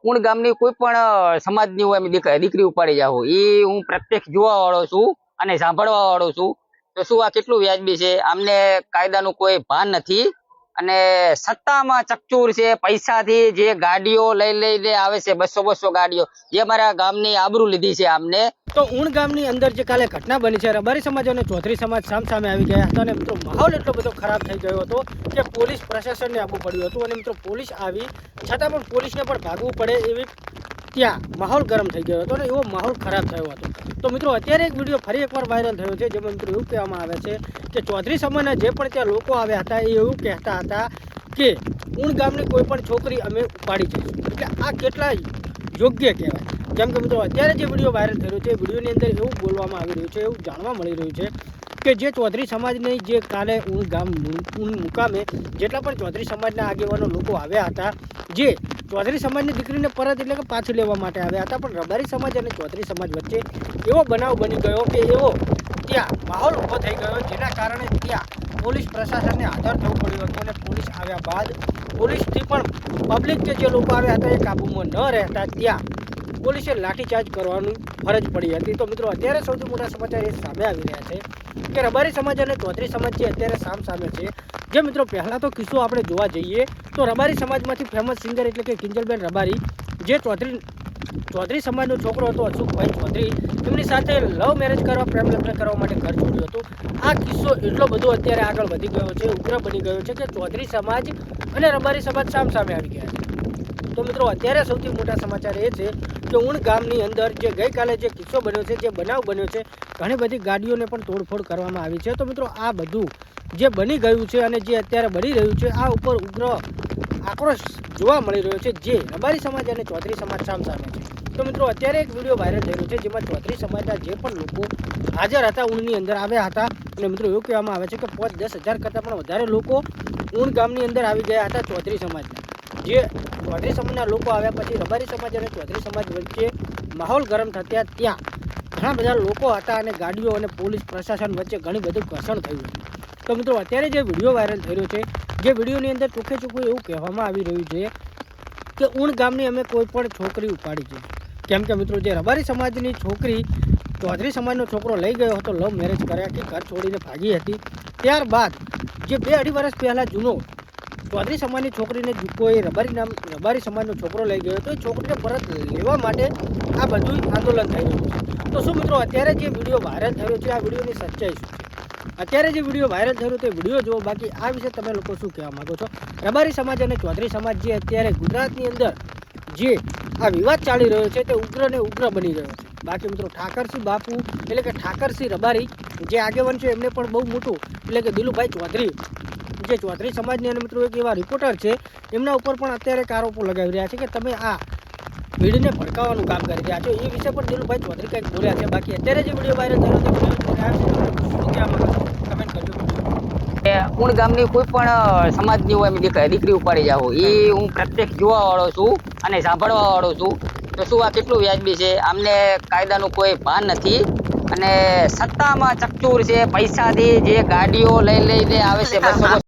ઊણ ગામની કોઈ પણ સમાજની હું એમ દીકરી ઉપાડી જાઉં એ હું પ્રત્યક્ષ જોવા વાળો છું અને સાંભળવા વાળો છું. તો શું આ કેટલું વ્યાજબી છે? આમને કાયદાનું કોઈ ભાન નથી અને સત્તામાં ચકચૂર છે. પૈસાથી જે ગાડીઓ લઈને આવે છે, 200 ગાડીઓ, જે મારા ગામની આબરૂ લીધી છે આમને. તો ઊણ ગામની અંદર જે કાલે ઘટના બની છે, રબારી સમાજ અને ચૌધરી સમાજ સામે આવી ગયા હતા અને મિત્રો માહોલ એટલો બધો ખરાબ થઈ ગયો હતો કે પોલીસ પ્રશાસનને આવવું પડ્યું હતું અને મિત્રો પોલીસ આવી છતાં પણ પોલીસને પણ ભાગવું પડે એવી ત્યાં માહોલ ગરમ થઈ ગયો હતો અને એવો માહોલ ખરાબ થયો હતો. તો મિત્રો અત્યારે એક વિડીયો ફરી એકવાર વાયરલ થયો છે, જેમાં મિત્રો એવું કહેવામાં આવે છે કે ચૌધરી સમાજના જે પણ ત્યાં લોકો આવ્યા હતા એ એવું કહેતા હતા કે ઊણ ગામની કોઈ પણ છોકરી અમે ઉપાડી જઈશું. એટલે આ કેટલા યોગ્ય કહેવાય. જેમ કે મિત્રો અત્યારે જે વિડીયો વાયરલ થયો છે, વિડીયોની અંદર એવું બોલવામાં આવી રહ્યું છે, એવું જાણવા મળી રહ્યું છે કે જે ચૌધરી સમાજની જે કાલે ઊણ મુકામે જેટલા પણ ચૌધરી સમાજના આગેવાનો લોકો આવ્યા હતા, જે ચૌધરી સમાજની દીકરીને પરત એટલે કે પાછી લેવા માટે આવ્યા હતા, પણ રબારી સમાજ અને ચૌધરી સમાજ વચ્ચે એવો બનાવ બની ગયો કે એવો ત્યાં માહોલ ઊભો થઈ ગયો, જેના કારણે ત્યાં પોલીસ પ્રશાસનને હાજર થવું પડ્યું હતું અને પોલીસ આવ્યા બાદ પોલીસથી પણ પબ્લિક જે લોકો આવ્યા હતા એ કાબૂમાં ન રહેતા ત્યાં પોલીસે લાઠીચાર્જ કરવાની ફરજ પડી હતી. તો મિત્રો અત્યારે સૌથી મોટા સમાચાર એ સામે આવી રહ્યા છે કે રબારી સમાજ અને ચૌધરી સમાજ જે અત્યારે સામે છે. જે મિત્રો પહેલાં તો કિસ્સો આપણે જોવા જઈએ તો રબારી સમાજમાંથી ફેમસ સિંગર એટલે કે કિંજલબેન રબારી, જે ચૌધરી સમાજનો છોકરો હતો અશોકભાઈ ચૌધરી, એમની સાથે લવ મેરેજ કરવા, પ્રેમ લગ્ન કરવા માટે ઘર છોડ્યું હતું. આ કિસ્સો એટલો બધો અત્યારે આગળ વધી ગયો છે, ઉગ્ર બની ગયો છે કે ચૌધરી સમાજ અને રબારી સમાજ સામે આવી ગયા છે. તો મિત્રો અત્યારે સૌથી મોટા સમાચાર એ છે કે ઊણ ગામની અંદર જે ગઈકાલે જે કિસ્સો બન્યો છે, જે બનાવ બન્યો છે, ઘણી બધી ગાડીઓને પણ તોડફોડ કરવામાં આવી છે. તો મિત્રો આ બધું જે બની ગયું છે અને જે અત્યારે બની રહ્યું છે, આ ઉપર ઉગ્ર આક્રોશ જોવા મળી રહ્યો છે, જે રબારી સમાજ અને ચૌધરી સમાજ સામે છે. તો મિત્રો અત્યારે એક વિડીયો વાયરલ થઈ રહ્યો છે, જેમાં ચૌધરી સમાજના જે પણ લોકો હાજર હતા ઊણની અંદર આવ્યા હતા અને મિત્રો એવું કહેવામાં આવે છે કે 5-10 હજાર કરતાં પણ વધારે લોકો ઊણ ગામની અંદર આવી ગયા હતા ચૌધરી સમાજના. જે ચૌધરી સમાજના લોકો આવ્યા પછી રબારી સમાજ અને ચૌધરી સમાજ વચ્ચે માહોલ ગરમ થતા ત્યાં ઘણા બધા લોકો હતા અને ગાડીઓ અને પોલીસ પ્રશાસન વચ્ચે ઘણી બધું ઘર્ષણ થયું હતું. તો મિત્રો અત્યારે જે વિડીયો વાયરલ થઈ રહ્યો છે, જે વિડીયોની અંદર ચોખ્ખે ચોખ્ખું એવું કહેવામાં આવી રહ્યું છે કે ઊણ ગામની અમે કોઈ પણ છોકરી ઉપાડી છે. કેમ કે મિત્રો જે રબારી સમાજની છોકરી ચૌધરી સમાજનો છોકરો લઈ ગયો હતો, લવ મેરેજ કર્યા કે ઘર છોડીને ભાગી હતી, ત્યારબાદ જે 2-2.5 વર્ષ પહેલાં જૂનો ચૌધરી સમાજની છોકરીને કોઈ રબારી સમાજનો છોકરો લઈ ગયો, તો એ છોકરીને પરત લેવા માટે આ બધું આંદોલન થઈ રહ્યું છે. તો શું મિત્રો અત્યારે જે વિડીયો વાયરલ થયો છે, આ વિડીયોની સચ્ચાઈ શું છે? અત્યારે જે વિડીયો વાયરલ થયો તે વિડીયો જુઓ. બાકી આ વિશે તમે લોકો શું કહેવા માગો છો? રબારી સમાજ અને ચૌધરી સમાજ જે અત્યારે ગુજરાતની અંદર જે આ વિવાદ ચાલી રહ્યો છે તે ઉગ્ર ને ઉગ્ર બની રહ્યો છે. બાકી મિત્રો ઠાકરસિંહ બાપુ એટલે કે ઠાકરસિંહ રબારી જે આગેવાન છે, એમને પણ બહુ મોટું એટલે કે દિલુભાઈ ચૌધરી જે ચૌધરી સમાજની અને મિત્રો એક એવા રિપોર્ટર છે, એમના ઉપર પણ અત્યારે આરોપો લગાવી રહ્યા છે કે તમે આ ભીડને ભડકાવવાનું કામ કરી રહ્યા છો. એ વિશે પણ દિલુભાઈ ચૌધરી કંઈક બોલ્યા છે. બાકી અત્યારે જે વિડીયો વાયરલ થયો કમેન્ટ કરજો. ઊણ ગામની કોઈ પણ સમાજની હું એમ દીકરી ઉપાડી જાઉં એ હું પ્રત્યક્ષ જોવા વાળો છું અને સાંભળવા વાળો છું. તો શું આ કેટલું વ્યાજબી છે? આમને કાયદાનું કોઈ ભાન નથી અને સત્તામાં ચકચૂર છે. પૈસાથી જે ગાડીઓ લઈને આવે છે, 200